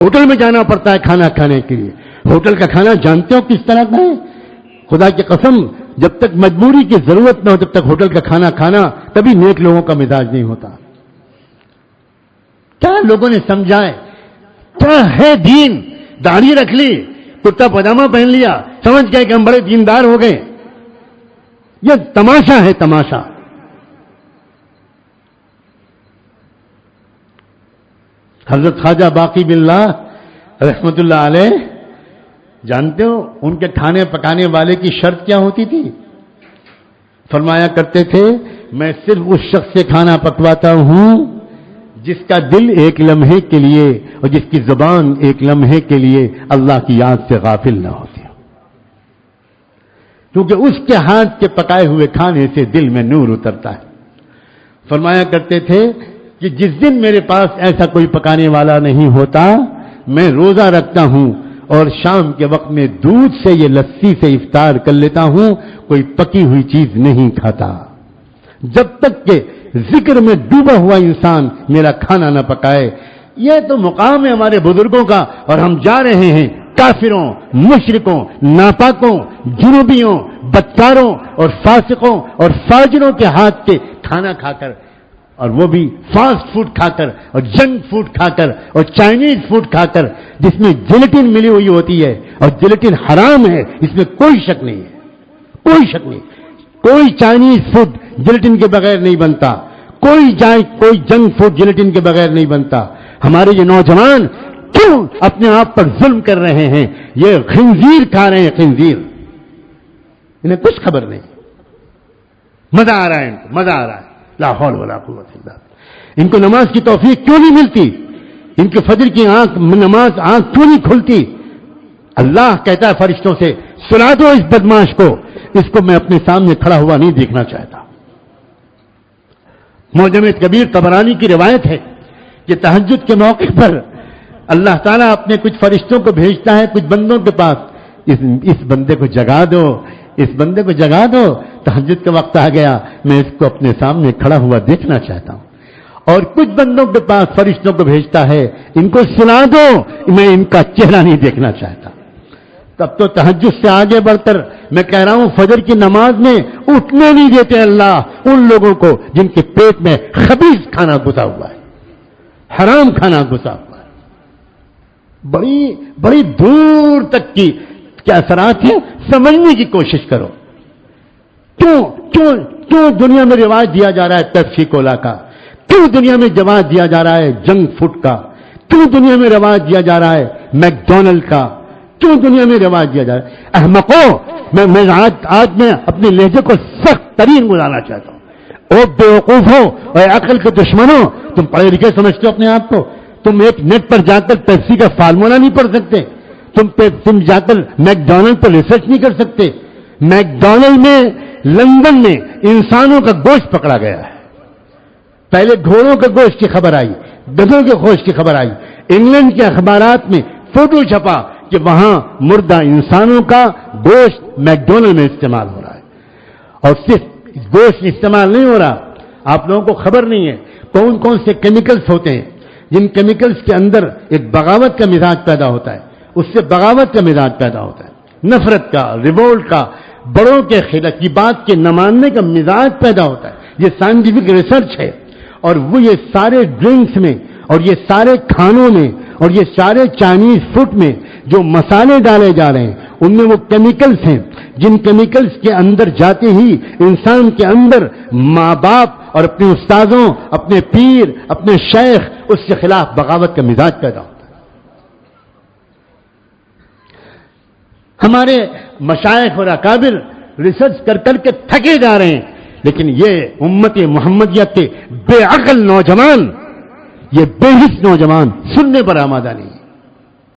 Hotel میں جانا پڑتا ہے کھانا کھانے کے لیے. ہوٹل کا کھانا جانتے ہو کس طرح کا ہے؟ خدا کی قسم جب تک مجبوری کی ضرورت نہ ہو تب تک ہوٹل کا کھانا کھانا کبھی نیک لوگوں کا مزاج نہیں ہوتا. کیا لوگوں نے سمجھائے کیا ہے دین؟ داڑھی رکھ لی, کرتا پاجامہ پہن لیا, سمجھ گئے کہ ہم بڑے دیندار ہو گئے. یہ تماشا ہے, تماشا. حضرت خواجہ باقی باللہ رحمت اللہ علیہ, جانتے ہو ان کے کھانے پکانے والے کی شرط کیا ہوتی تھی؟ فرمایا کرتے تھے میں صرف اس شخص سے کھانا پکواتا ہوں جس کا دل ایک لمحے کے لیے اور جس کی زبان ایک لمحے کے لیے اللہ کی یاد سے غافل نہ ہوتی, کیونکہ اس کے ہاتھ کے پکائے ہوئے کھانے سے دل میں نور اترتا ہے. فرمایا کرتے تھے کہ جس دن میرے پاس ایسا کوئی پکانے والا نہیں ہوتا میں روزہ رکھتا ہوں اور شام کے وقت میں دودھ سے یہ لسی سے افطار کر لیتا ہوں, کوئی پکی ہوئی چیز نہیں کھاتا جب تک کہ ذکر میں ڈوبا ہوا انسان میرا کھانا نہ پکائے. یہ تو مقام ہے ہمارے بزرگوں کا, اور ہم جا رہے ہیں کافروں, مشرکوں, ناپاکوں, جنوبیوں, بدکاروں اور فاسقوں اور فاجروں کے ہاتھ سے کھانا کھا کر, اور وہ بھی فاسٹ فوڈ کھا کر اور جنک فوڈ کھا کر اور چائنیز فوڈ کھا کر جس میں جیلیٹن ملی ہوئی ہوتی ہے, اور جیلیٹن حرام ہے, اس میں کوئی شک نہیں ہے, کوئی شک نہیں. کوئی چائنیز فوڈ جیلیٹن کے بغیر نہیں بنتا, کوئی جنک فوڈ جیلیٹن کے بغیر نہیں بنتا. ہمارے یہ نوجوان کیوں اپنے آپ پر ظلم کر رہے ہیں؟ یہ خنزیر کھا رہے ہیں, خنزیر. انہیں کچھ خبر نہیں, مزہ آ رہا ہے, ان کو مزہ آ رہا ہے. لا حول ولا قوت الا باللہ. ان کو نماز کی توفیق کیوں نہیں ملتی؟ ان کے فجر کی نماز آنکھ کیوں نہیں کھلتی؟ اللہ کہتا ہے فرشتوں سے سلا دو اس بدماش کو, اس کو میں اپنے سامنے کھڑا ہوا نہیں دیکھنا چاہتا. معجم کبیر طبرانی کی روایت ہے کہ تہجد کے موقع پر اللہ تعالیٰ اپنے کچھ فرشتوں کو بھیجتا ہے کچھ بندوں کے پاس, اس بندے کو جگا دو, اس بندے کو جگا دو, تہجد کا وقت آ گیا, میں اس کو اپنے سامنے کھڑا ہوا دیکھنا چاہتا ہوں. اور کچھ بندوں کے پاس فرشتوں کو بھیجتا ہے ان کو سنا دو, میں ان کا چہرہ نہیں دیکھنا چاہتا. تب تو تہجد سے آگے بڑھ کر میں کہہ رہا ہوں فجر کی نماز میں اٹھنے نہیں دیتے اللہ ان لوگوں کو جن کے پیٹ میں خبیث کھانا گھسا ہوا ہے, حرام کھانا گھسا ہوا ہے. بڑی بڑی دور تک کی کیا اثرات ہیں سمجھنے کی کوشش کرو. کیوں دنیا میں رواج دیا جا رہا ہے پیپسی کولا کا؟ کیوں دنیا میں رواج دیا جا رہا ہے جنک فوڈ کا؟ کیوں دنیا میں رواج دیا جا رہا ہے میکڈونلڈ کا؟ کیوں دنیا میں رواج دیا جا رہا ہے؟ احمقوں, میں آج میں اپنے لہجے کو سخت ترین گزارنا چاہتا ہوں. او بیوقوفوں اور عقل کے دشمنوں, تم پڑھے لکھے سمجھتے ہو اپنے آپ کو, تم ایک نیٹ پر جا کر پیپسی کا فارمولا نہیں پڑھ سکتے, تم جا کر میکڈونلڈ پر ریسرچ نہیں کر سکتے. میکڈونلڈ میں لندن میں انسانوں کا گوشت پکڑا گیا ہے. پہلے گھوڑوں کے گوشت کی خبر آئی, گدھوں کے گوشت کی خبر آئی. انگلینڈ کے اخبارات میں فوٹو چھپا کہ وہاں مردہ انسانوں کا گوشت میکڈونلڈ میں استعمال ہو رہا ہے. اور صرف گوشت استعمال نہیں ہو رہا, آپ لوگوں کو خبر نہیں ہے کون کون سے کیمیکلز ہوتے ہیں جن کیمیکلز کے اندر ایک بغاوت کا مزاج پیدا ہوتا ہے, اس سے بغاوت کا مزاج پیدا ہوتا ہے, نفرت کا, ریوولٹ کا, بڑوں کے خلاف کی بات کے نہ ماننے کا مزاج پیدا ہوتا ہے. یہ سائنٹیفک ریسرچ ہے. اور وہ یہ سارے ڈرنکس میں اور یہ سارے کھانوں میں اور یہ سارے چائنیز فوڈ میں جو مسالے ڈالے جا رہے ہیں ان میں وہ کیمیکلز ہیں جن کیمیکلز کے اندر جاتے ہی انسان کے اندر ماں باپ اور اپنے استادوں, اپنے پیر, اپنے شیخ, اس کے خلاف بغاوت کا مزاج پیدا ہوتا ہے. ہمارے مشائخ اور اکابر ریسرچ کر کر کے تھکے جا رہے ہیں, لیکن یہ امت محمدیت کے بے عقل نوجوان, یہ بے حس نوجوان سننے پر آمادہ نہیں.